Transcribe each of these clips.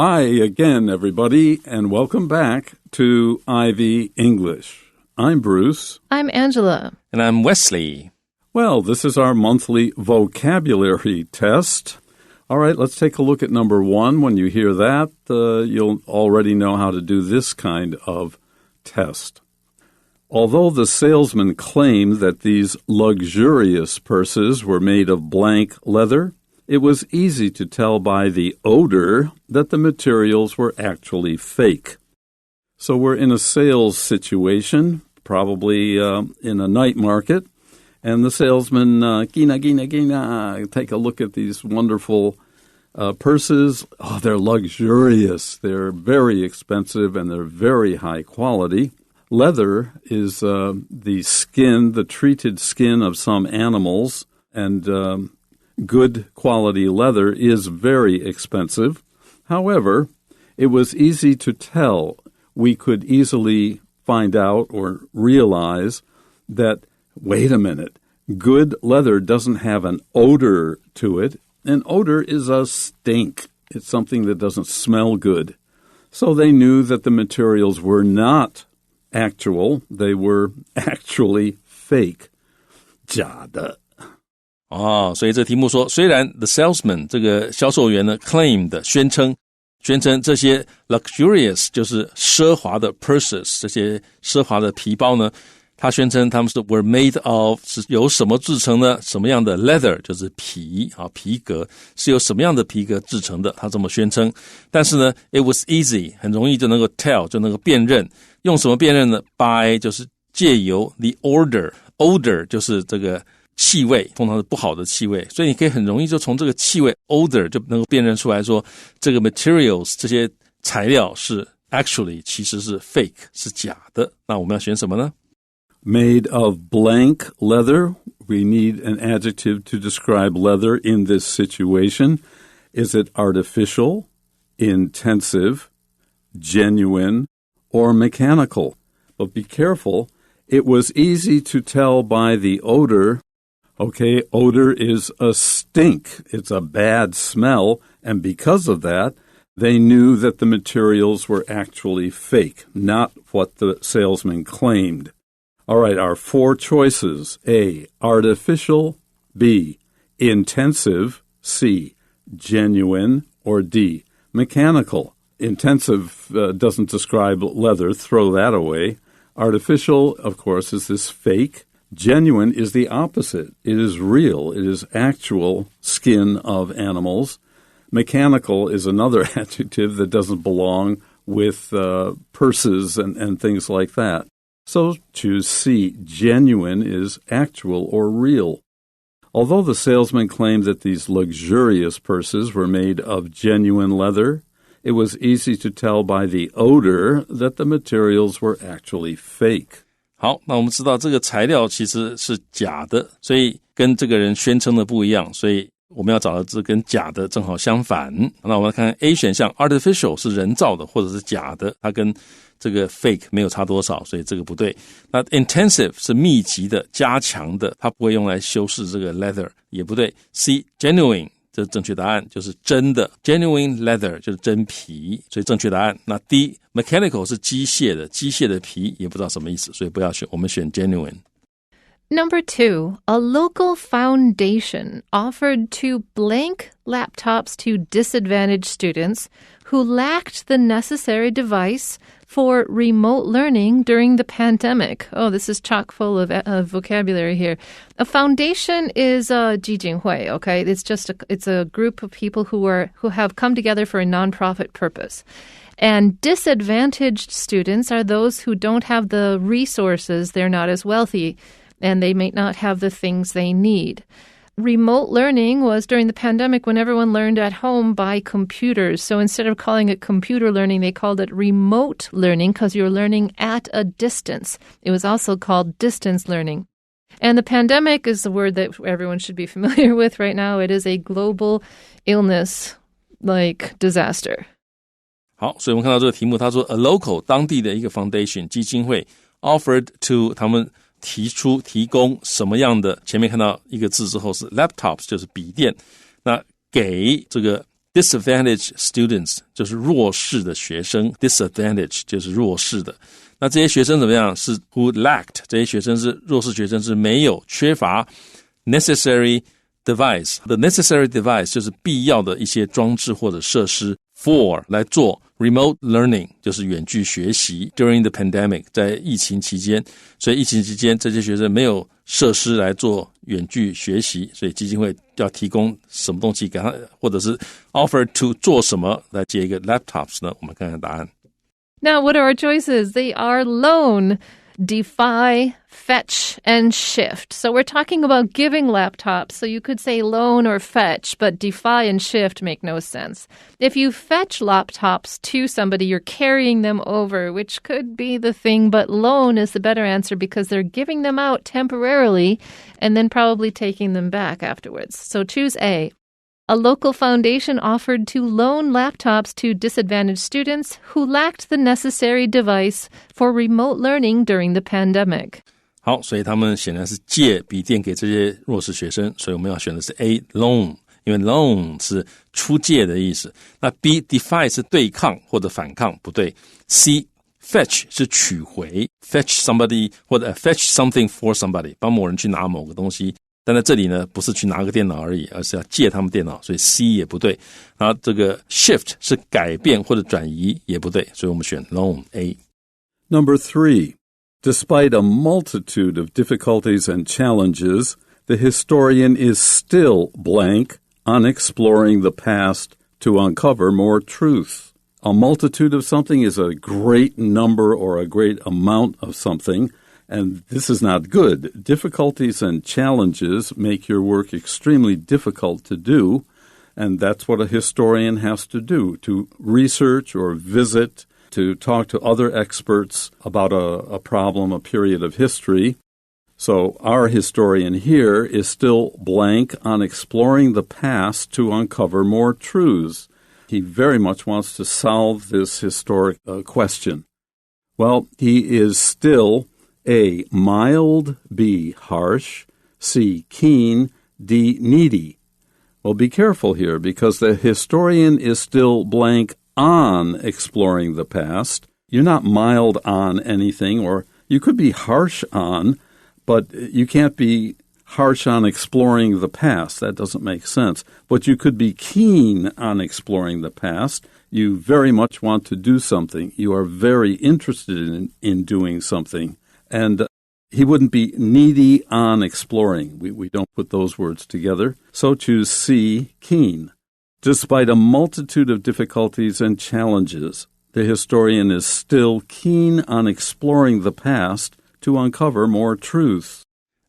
Hi again, everybody, and welcome back to Ivy English. I'm Bruce. I'm Angela. And I'm Wesley. Well, this is our monthly vocabulary test. All right, let's take a look at number 1. When you hear that, you'll already know how to do this kind of test. Although the salesman claimed that these luxurious purses were made of blank leather, it was easy to tell by the odor that the materials were actually fake. So we're in a sales situation, probably in a night market, and the salesman, take a look at these wonderful purses. Oh, they're luxurious. They're very expensive, and they're very high quality. Leather is the skin, the treated skin of some animals, and good quality leather is very expensive. However, it was easy to tell. We could easily find out or realize that, wait a minute, good leather doesn't have an odor to it. An odor is a stink. It's something that doesn't smell good. So they knew that the materials were not actual. They were actually fake. 假的。所以这题目说，虽然 the salesman 这个销售员呢 claimed 宣称这些 luxurious 就是奢华的 purses 这些奢华的皮包呢，他宣称他们是 were made of 是由什么制成呢？什么样的 leather 就是皮革是由什么样的皮革制成的？他这么宣称。但是呢 it was easy 很容易就能够 tell 就能够辨认。用什么辨认呢？ by 就是借由 the odor 就是这个气味，通常是不好的气味，所以你可以很容易就从这个气味 odor 就能够辨认出来说这个 materials 这些材料是 actually 其实是 fake 是假的。那我们要选什么呢？ Made of blank leather. We need an adjective to describe leather in this situation. Is it artificial, intensive, genuine, or mechanical? But be careful. It was easy to tell by the odor. Okay, odor is a stink. It's a bad smell, and because of that, they knew that the materials were actually fake, not what the salesman claimed. All right, our 4 choices. A, artificial. B, intensive. C, genuine. Or D, mechanical. Intensive doesn't describe leather. Throw that away. Artificial, of course, is this fake. Genuine is the opposite. It is real. It is actual skin of animals. Mechanical is another adjective that doesn't belong with purses and things like that. So choose C. Genuine is actual or real. Although the salesman claimed that these luxurious purses were made of genuine leather, it was easy to tell by the odor that the materials were actually fake. 好，那我们知道这个材料其实是假的，所以跟这个人宣称的不一样，所以我们要找的字跟假的正好相反。那我们来看看 A 选项 artificial 是人造的或者是假的，它跟这个 fake 没有差多少，所以这个不对。那 intensive 是密集的加强的，它不会用来修饰这个 leather 也不对。 C genuine 这正确答案就是真的 genuine leather 就是真皮，所以正确答案。那 D mechanical 是机械的皮也不知道什么意思，所以不要选，我们选 genuine。 Number 2, a local foundation offered 2 blank laptops to disadvantaged students who lacked the necessary device for remote learning during the pandemic. Oh, this is chock full of vocabulary here. A foundation is a 基金会, okay? It's a group of people who have come together for a nonprofit purpose. And disadvantaged students are those who don't have the resources, they're not as wealthy, and they may not have the things they need. Remote learning was during the pandemic when everyone learned at home by computers. So instead of calling it computer learning, they called it remote learning because you're learning at a distance. It was also called distance learning. And the pandemic is the word that everyone should be familiar with right now. It is a global illness like disaster. 好，所以我们看到这个题目，他说 a local 当地的一个 foundation 基金会 offered to 他们提供什么样的，前面看到一个字之后是 laptops 就是笔电，那给这个 disadvantaged students 就是弱势的学生 disadvantage 就是弱势的。那这些学生怎么样？是 who lacked 这些学生是弱势学生，是没有缺乏 necessary device the necessary device 就是必要的一些装置或者设施 for 来做 remote learning 就是远距学习 during the pandemic 在疫情期间，所以疫情期间这些学生没有设施来做远距学习，所以基金会要提供什么东西给他，或者是 offer to 做什么来接一个 laptops 呢？我们看看答案。Now, what are our choices? They are loan, defy, fetch, and shift. So we're talking about giving laptops. So you could say loan or fetch, but defy and shift make no sense. If you fetch laptops to somebody, you're carrying them over, which could be the thing, but loan is the better answer because they're giving them out temporarily and then probably taking them back afterwards. So choose A. A local foundation offered to loan laptops to disadvantaged students who lacked the necessary device for remote learning during the pandemic. 好，所以他们显然是借笔电给这些弱势学生，所以我们要选的是 A loan， 因为 loan 是出借的意思。那 B defy 是对抗或者反抗，不对。C fetch 是取回 ，fetch somebody 或者 fetch something for somebody， 帮某人去拿某个东西。但在这里呢，不是去拿个电脑而已，而是要借他们电脑，所以 C 也不对。然后这个 shift 是改变或者转移，也不对，所以我们选 loan A。 Number 3. Despite a multitude of difficulties and challenges, the historian is still blank on exploring the past to uncover more truth. A multitude of something is a great number or a great amount of something.And this is not good. Difficulties and challenges make your work extremely difficult to do, and that's what a historian has to do, to research or visit, to talk to other experts about a problem, a period of history. So our historian here is still blank on exploring the past to uncover more truths. He very much wants to solve this historic question. Well, he is still...A. Mild, B. Harsh, C. Keen, D. Needy. Well, be careful here because the historian is still blank on exploring the past. You're not mild on anything, or you could be harsh on, but you can't be harsh on exploring the past. That doesn't make sense. But you could be keen on exploring the past. You very much want to do something. You are very interested in doing something.And he wouldn't be needy on exploring. We don't put those words together. So choose C, keen. Despite a multitude of difficulties and challenges, the historian is still keen on exploring the past to uncover more truth.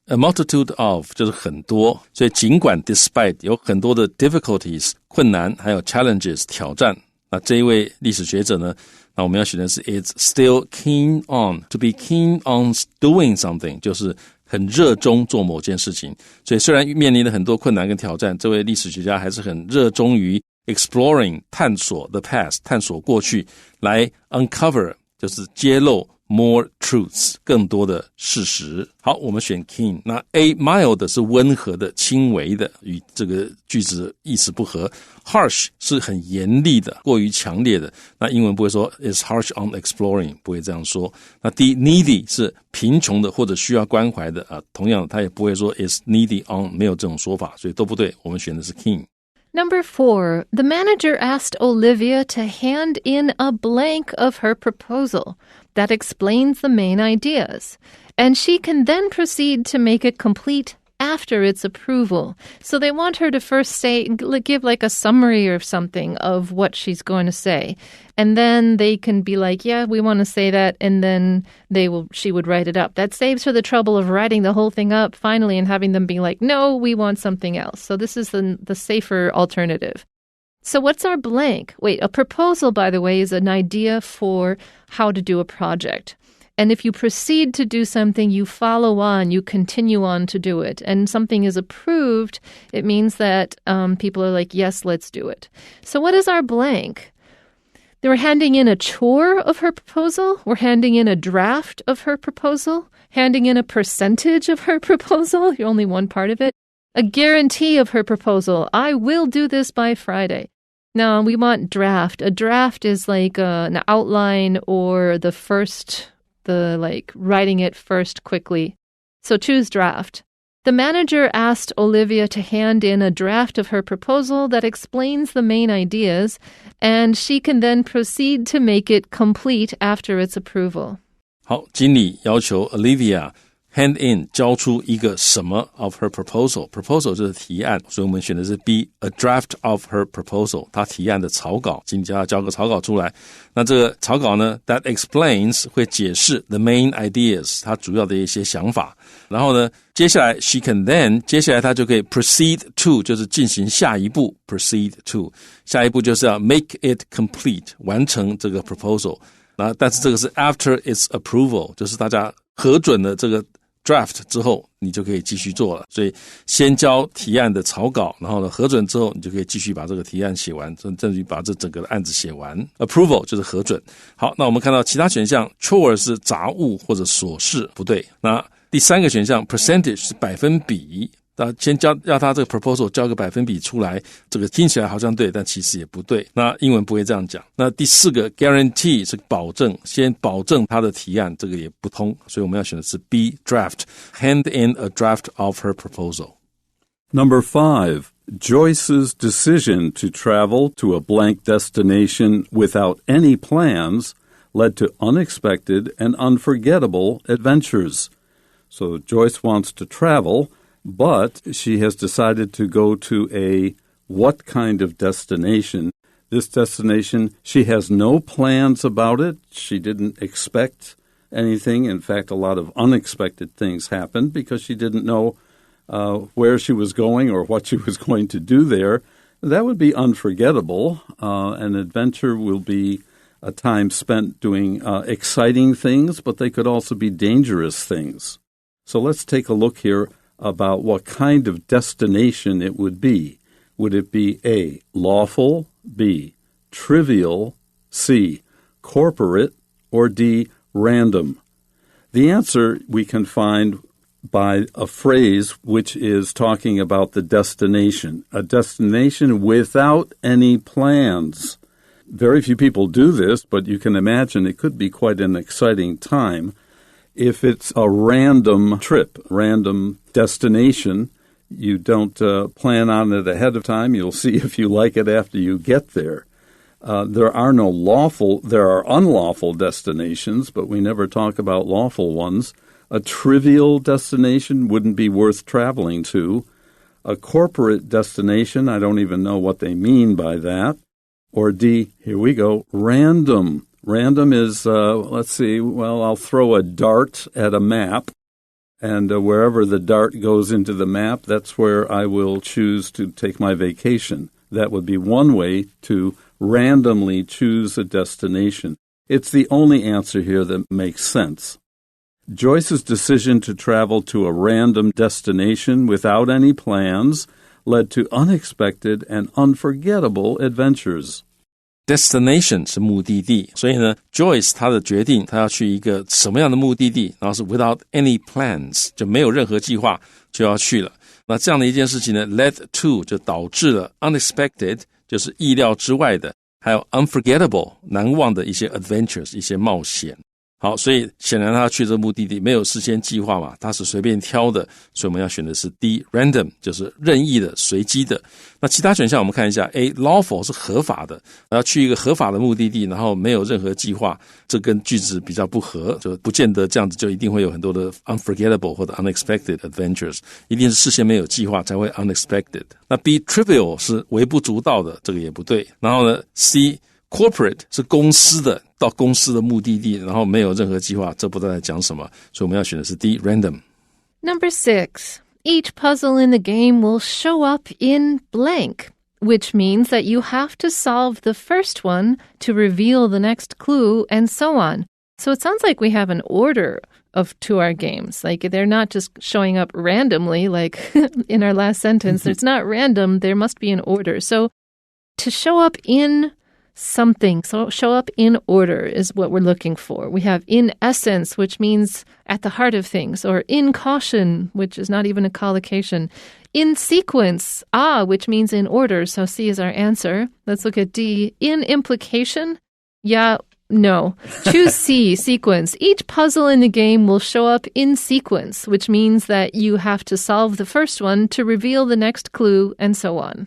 A multitude of 就是很多，所以尽管 despite 有很多的 difficulties 困难，还有 challenges 挑战，那这一位历史学者呢，那我们要选的是 It's still keen on to be keen on doing something 就是很热衷做某件事情，所以虽然面临了很多困难跟挑战，这位历史学家还是很热衷于 exploring 探索 the past 探索过去，来 uncover 就是揭露 more truths 更多的事实。好，我们选 keen。 那 A mild 是温和的轻微的，与这个句子意思不合。 harsh 是很严厉的，过于强烈的，那英文不会说 is harsh on exploring， 不会这样说。那 D needy 是贫穷的或者需要关怀的，同样他也不会说 is needy on， 没有这种说法，所以都不对，我们选的是 keen。 Number 4, the manager asked Olivia to hand in a blank of her proposal that explains the main ideas, and she can then proceed to make it complete after its approval. So they want her to first give like a summary or something of what she's going to say. And then they can be like, yeah, we want to say that. And then she would write it up. That saves her the trouble of writing the whole thing up finally and having them be like, no, we want something else. So this is the safer alternative. So what's our blank? Wait, a proposal, by the way, is an idea for how to do a project. And if you proceed to do something, you follow on, you continue on to do it. And something is approved, it means that people are like, yes, let's do it. So what is our blank? They were handing in a chore of her proposal. We're handing in a draft of her proposal. Handing in a percentage of her proposal. You're only one part of it. A guarantee of her proposal. I will do this by Friday. No, we want draft. A draft is like an outline or the writing it first quickly. So choose draft. The manager asked Olivia to hand in a draft of her proposal that explains the main ideas, and she can then proceed to make it complete after its approval. 好，经理要求 Olivia hand in 交出一个什么 of her proposal. Proposal 就是提案，所以我们选的是 B, a draft of her proposal. 她提案的草稿，经理叫她交个草稿出来。那这个草稿呢 that explains 会解释 the main ideas 她主要的一些想法。然后呢，接下来 she can then 接下来她就可以 proceed to 就是进行下一步 proceed to 下一步就是要 make it complete 完成这个 proposal。但是这个是 after its approval 就是大家核准了这个 draft 之后你就可以继续做了，所以先交提案的草稿，然后呢核准之后你就可以继续把这个提案写完，甚至于把这整个的案子写完。 approval 就是核准。好，那我们看到其他选项 chore 是杂物或者琐事，不对。那第三个选项 percentage 是百分比，先要他这个 proposal 交个百分比出来，这个听起来好像对，但其实也不对。那英文不会这样讲。那第四个 guarantee 是保证，先保证他的提案，这个也不通，所以我们要选的是 B, draft, hand in a draft of her proposal. Number 5, Joyce's decision to travel to a blank destination without any plans led to unexpected and unforgettable adventures. So Joyce wants to travel,But she has decided to go to a what kind of destination? This destination, she has no plans about it. She didn't expect anything. In fact, a lot of unexpected things happened because she didn't know where she was going or what she was going to do there. That would be unforgettable. An adventure will be a time spent doing exciting things, but they could also be dangerous things. So let's take a look here.About what kind of destination it would be. Would it be A, lawful, B, trivial, C, corporate, or D, random? The answer we can find by a phrase which is talking about the destination, a destination without any plans. Very few people do this, but you can imagine it could be quite an exciting time.If it's a random trip, random destination, you don't plan on it ahead of time. You'll see if you like it after you get there. There are unlawful destinations, but we never talk about lawful ones. A trivial destination wouldn't be worth traveling to. A corporate destination, I don't even know what they mean by that. Or D, here we go, random.Random is, let's see, well, I'll throw a dart at a map, and wherever the dart goes into the map, that's where I will choose to take my vacation. That would be one way to randomly choose a destination. It's the only answer here that makes sense. Joyce's decision to travel to a random destination without any plans led to unexpected and unforgettable adventures.Destination 是目的地，所以呢 Joyce 她的决定她要去一个什么样的目的地，然后是 without any plans 就没有任何计划就要去了。那这样的一件事情呢 led to 就导致了 unexpected 就是意料之外的，还有 unforgettable 难忘的一些 adventures 一些冒险。好，所以显然他去这个目的地没有事先计划嘛，他是随便挑的，所以我们要选的是 D, random 就是任意的随机的。那其他选项我们看一下 A, lawful 是合法的，要去一个合法的目的地，然后没有任何计划，这跟句子比较不合，就不见得这样子就一定会有很多的 unforgettable 或者 unexpected adventures， 一定是事先没有计划才会 unexpected。那 B, trivial 是微不足道的，这个也不对。然后呢 C, corporate 是公司的，到公司的目的地，然后没有任何计划，这不知道在讲什么，所以我们要选的是 D, random. Number 6. Each puzzle in the game will show up in blank, which means that you have to solve the first one to reveal the next clue, and so on. So it sounds like we have an order to our games. Like they're not just showing up randomly, like in our last sentence. It's not random. There must be an order. So to show up in something. So show up in order is what we're looking for. We have in essence, which means at the heart of things, or in caution, which is not even a collocation. In sequence, which means in order. So C is our answer. Let's look at D. In implication, no. Choose C, sequence. Each puzzle in the game will show up in sequence, which means that you have to solve the first one to reveal the next clue, and so on.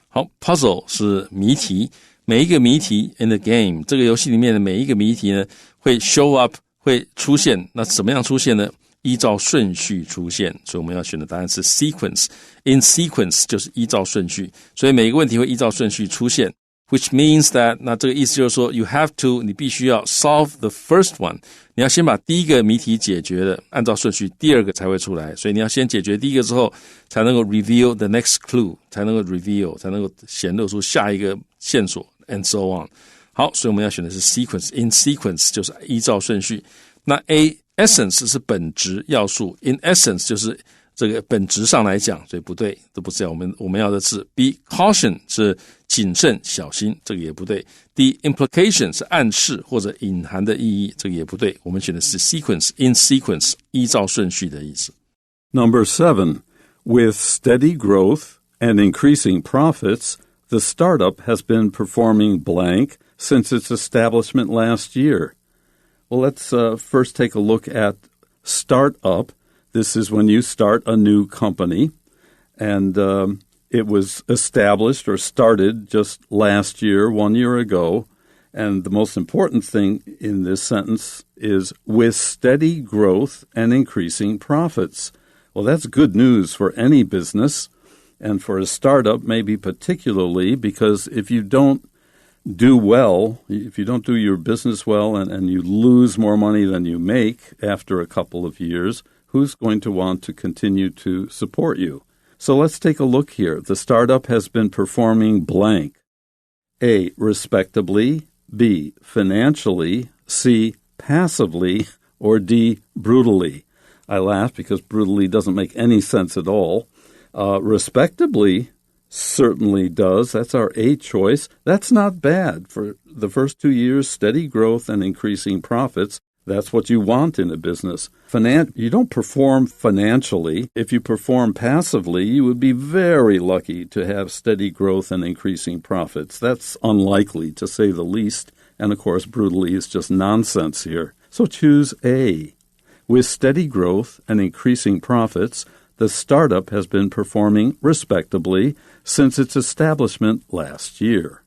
好 ，puzzle 是谜题，每一个谜题 in the game 这个游戏里面的每一个谜题呢，会 show up 会出现。那怎么样出现呢？依照顺序出现，所以我们要选的答案是 sequence. In sequence 就是依照顺序，所以每一个问题会依照顺序出现。Which means that 那这个意思就是说 you have to 你必须要 solve the first one 你要先把第一个谜题解决了，按照顺序第二个才会出来，所以你要先解决第一个之后才能够 reveal the next clue 才能够 reveal 才能够显露出下一个线索 and so on。 好，所以我们要选的是 sequence. In sequence 就是依照顺序。那 A essence 是本质要素， in essence 就是这个本质上来讲，所以不对，都不是我们要的是 B caution 是谨慎小心，这个也不对。 D implication 是暗示或者隐含的意义，这个也不对，我们选的是 sequence. In sequence 依照顺序的意思。 Number 7. With steady growth and increasing profits, the startup has been performing blank since its establishment last year. Well, let's first take a look at startup. This is when you start a new company, and it was established or started just last year, 1 year ago. And the most important thing in this sentence is with steady growth and increasing profits. Well, that's good news for any business, and for a startup maybe particularly, because if you don't do well, if you don't do your business well and you lose more money than you make after a couple of years, who's going to want to continue to support you? So let's take a look here. The startup has been performing blank. A, respectably. B, financially. C, passively. Or D, brutally. I laugh because brutally doesn't make any sense at all. Respectably certainly does. That's our A choice. That's not bad. For the first 2 years, steady growth and increasing profits. That's what you want in a business. You don't perform financially. If you perform passively, you would be very lucky to have steady growth and increasing profits. That's unlikely, to say the least. And, of course, brutally is just nonsense here. So choose A. With steady growth and increasing profits, the startup has been performing respectably since its establishment last year.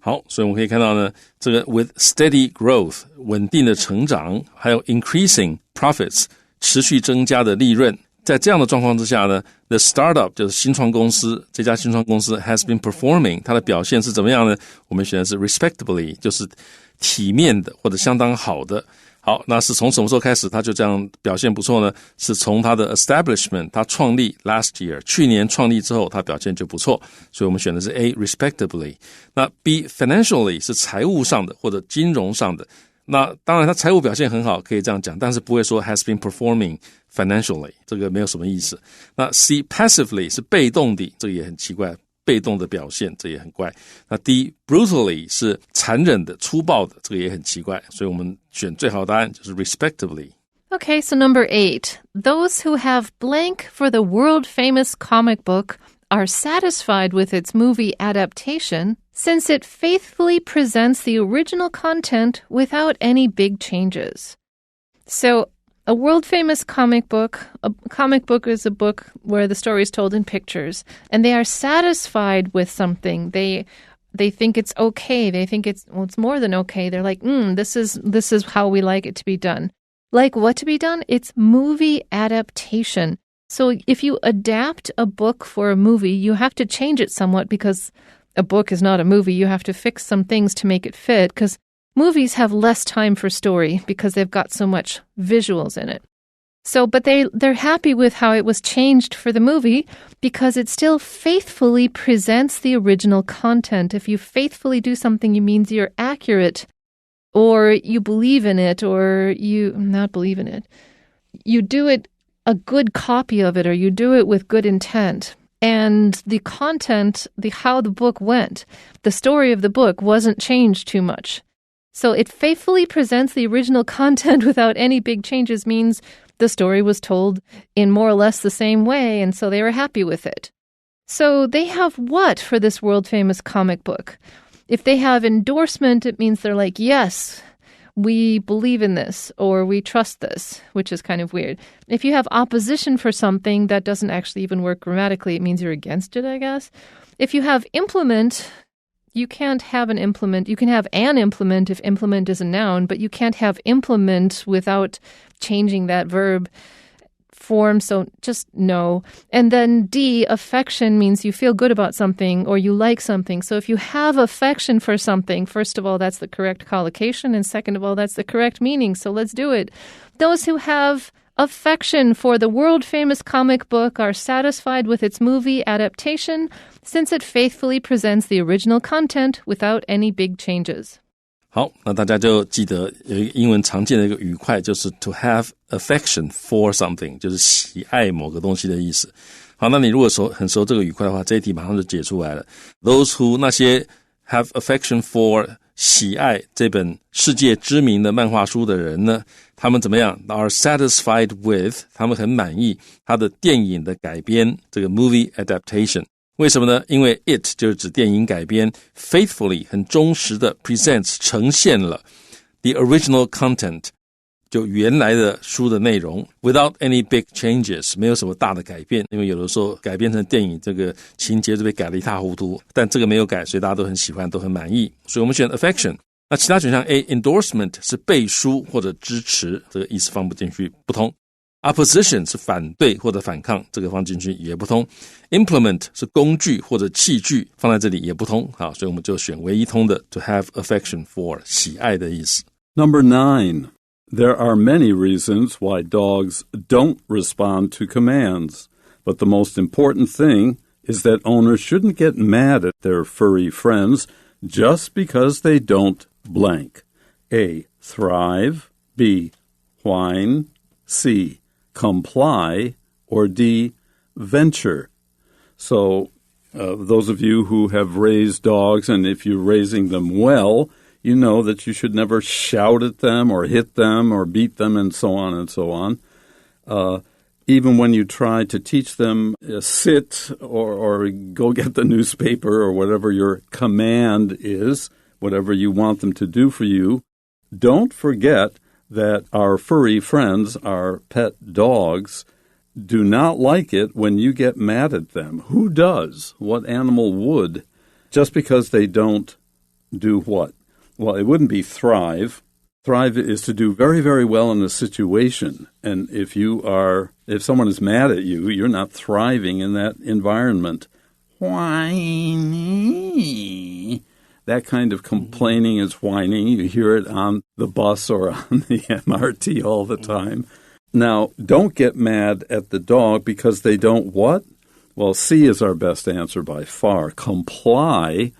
好，所以我们可以看到呢，这个 with steady growth 稳定的成长，还有 increasing profits 持续增加的利润，在这样的状况之下呢 the startup 就是新创公司，这家新创公司 has been performing 它的表现是怎么样呢？我们选的是 respectably 就是体面的或者相当好的。好，那是从什么时候开始它就这样表现不错呢？是从它的 establishment 它创立 last year 去年创立之后它表现就不错，所以我们选的是 A respectably。 那 B financially 是财务上的或者金融上的，那当然它财务表现很好可以这样讲，但是不会说 has been performing financially， 这个没有什么意思。那 C passively 是被动的，这个也很奇怪，被动的表现，这也很怪。那 D brutally 是残忍的粗暴的，这个也很奇怪，所以我们选最好的答案就是 respectively。 Okay, so number 8. Those who have blank for the world-famous comic book are satisfied with its movie adaptation since it faithfully presents the original content without any big changes. So a world-famous comic book, a comic book is a book where the story is told in pictures, and they are satisfied with something. They think it's okay. They think it's more than okay. They're like, this is how we like it to be done. Like what to be done? It's movie adaptation. So if you adapt a book for a movie, you have to change it somewhat because a book is not a movie. You have to fix some things to make it fit because movies have less time for story because they've got so much visuals in it. So, but they're happy with how it was changed for the movie because it still faithfully presents the original content. If you faithfully do something, it means you're accurate or you believe in it or you not believe in it. You do it a good copy of it or you do it with good intent. and the content, how the book went, the story of the book wasn't changed too much. So it faithfully presents the original content without any big changes means the story was told in more or less the same way, and so they were happy with it. So they have what for this world-famous comic book? If they have endorsement, it means they're like, yes, we believe in this, or we trust this, which is kind of weird. If you have opposition for something, that doesn't actually even work grammatically. It means you're against it, I guess. If you have implement, you can't have an implement. You can have an implement if implement is a noun, but you can't have implement without changing that verb form, so just no. And then D, affection, means you feel good about something or you like something. So if you have affection for something, first of all, that's the correct collocation, and second of all, that's the correct meaning. So let's do it. Those who have affection for the world-famous comic book are satisfied with its movie adaptation since it faithfully presents the original content without any big changes. 好，那大家就记得有一个英文常见的一个语块，就是 to have affection for something， 就是喜爱某个东西的意思。好，那你如果很熟这个语块的话，这一题马上就解出来了。Those who 那些 have affection for 喜爱这本世界知名的漫画书的人呢，他们怎么样 ？Are satisfied with， 他们很满意他的电影的改编，这个 movie adaptation。为什么呢？因为 it 就是指电影改编 faithfully 很忠实的 presents 呈现了 the original content 就原来的书的内容 without any big changes 没有什么大的改变，因为有的时候改编成电影这个情节就被改得一塌糊涂，但这个没有改，所以大家都很喜欢，都很满意，所以我们选 affection。那其他选项 A endorsement 是背书或者支持，这个意思放不进去，不通。Opposition 是反对或者反抗，这个放进去也不通。Implement 是工具或者器具，放在这里也不通。好，所以我们就选唯一通的 to have affection for 喜爱的意思。Number 9. There are many reasons why dogs don't respond to commands, but the most important thing is that owners shouldn't get mad at their furry friends just because they don't blank. A. Thrive. B. Whine. C. Comply, or D, venture. So those of you who have raised dogs, and if you're raising them well, you know that you should never shout at them or hit them or beat them and so on and so on. Even when you try to teach them sit or go get the newspaper or whatever your command is, whatever you want them to do for you, don't forget that our furry friends, our pet dogs, do not like it when you get mad at them. Who does? What animal would? Just because they don't do what? Well, it wouldn't be thrive. Thrive is to do very, very well in a situation. And if someone is mad at you, you're not thriving in that environment. Whiny. That kind of complaining is whining. You hear it on the bus or on the MRT all the time. Now, don't get mad at the dog because they don't what? Well, C is our best answer by far. Comply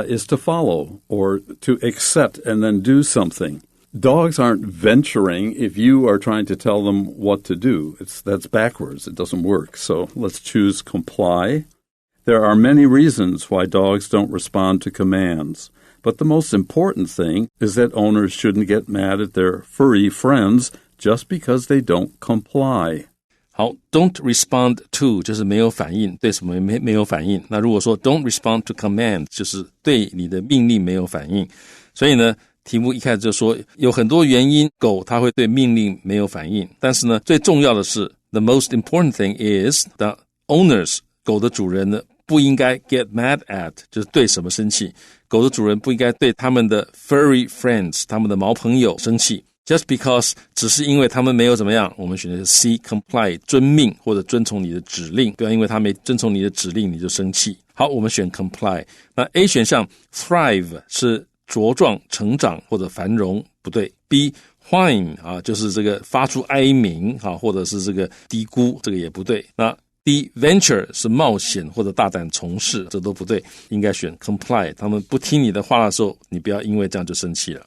is to follow or to accept and then do something. Dogs aren't venturing if you are trying to tell them what to do. That's backwards. It doesn't work. So let's choose comply. There are many reasons why dogs don't respond to commands, but the most important thing is that owners shouldn't get mad at their furry friends just because they don't comply. 好 ，don't respond to 就是没有反应，对什么没有反应。那如果说 don't respond to command 就是对你的命令没有反应。所以呢，题目一开始就说有很多原因狗它会对命令没有反应，但是呢，最重要的是 the most important thing is the owners 狗的主人呢不应该 get mad at 就是对什么生气，狗的主人不应该对他们的 furry friends 他们的毛朋友生气。Just because 只是因为他们没有怎么样，我们选的是 C comply 遵命或者遵从你的指令，不要因为他没遵从你的指令你就生气。好，我们选 comply。那 A 选项 thrive 是茁壮成长或者繁荣，不对。B whine 就是这个发出哀鸣或者是这个低估，这个也不对。那D venture 是冒险或者大胆从事，这都不对，应该选 comply。他们不听你的话的时候，你不要因为这样就生气了。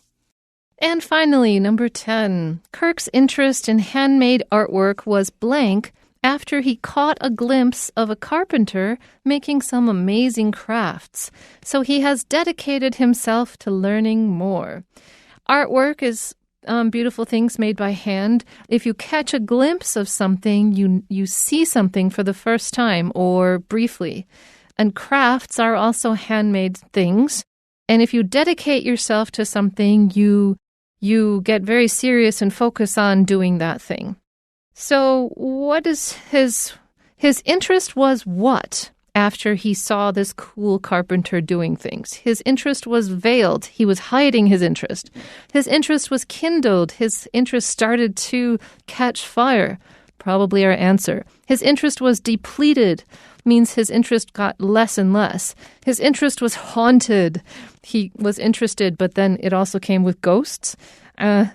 And finally, number 10, Kirk's interest in handmade artwork was blank after he caught a glimpse of a carpenter making some amazing crafts. So he has dedicated himself to learning more. Artwork is beautiful things made by hand. If you catch a glimpse of something, you see something for the first time or briefly. And crafts are also handmade things. And if you dedicate yourself to something, you get very serious and focus on doing that thing. So what is his interest was what? After he saw this cool carpenter doing things. His interest was veiled. He was hiding his interest. His interest was kindled. His interest started to catch fire. Probably our answer. His interest was depleted. Means his interest got less and less. His interest was haunted. He was interested, but then it also came with ghosts.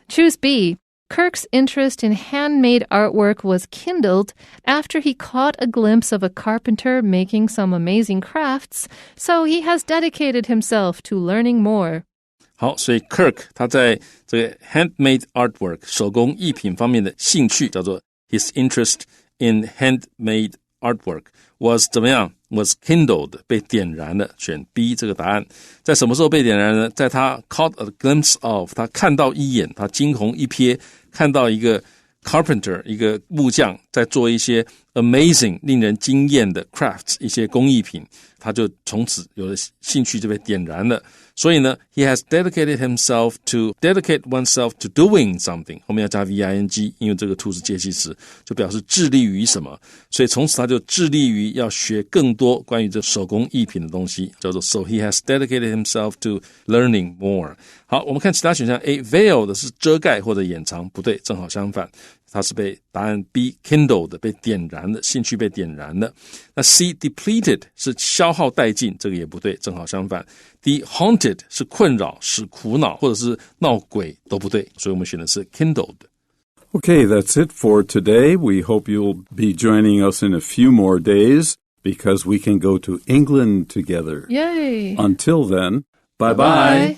Choose B. Kirk's interest in handmade artwork was kindled after he caught a glimpse of a carpenter making some amazing crafts, so he has dedicated himself to learning more. 好，所以 Kirk 他在这个 handmade artwork 手工艺品方面的兴趣叫做 his interest in handmade artwork was 怎么样 was kindled 被点燃了，选 B 这个答案。在什么时候被点燃呢？在他 caught a glimpse of 他看到一眼，他惊鸿一瞥，看到一个 carpenter 一个木匠在做一些 amazing 令人惊艳的 crafts 一些工艺品，他就从此有了兴趣就被点燃了。所以呢 he has dedicated himself to dedicate oneself to doing something 后面要加 VING 因为这个 to 是介系词就表示致力于什么，所以从此他就致力于要学更多关于这手工艺品的东西，叫做 so he has dedicated himself to learning more。 好，我们看其他选项 A veil 的是遮盖或者掩藏，不对，正好相反，它是被答案 B kindled 的被点燃的，兴趣被点燃的。那 C depleted 是消耗殆尽，这个也不对，正好相反。D haunted 是困扰使苦恼或者是闹鬼，都不对，所以我们选的是 kindled。 Okay, that's it for today. We hope you'll be joining us in a few more days because we can go to England together. Yay! Until then, bye-bye. Bye.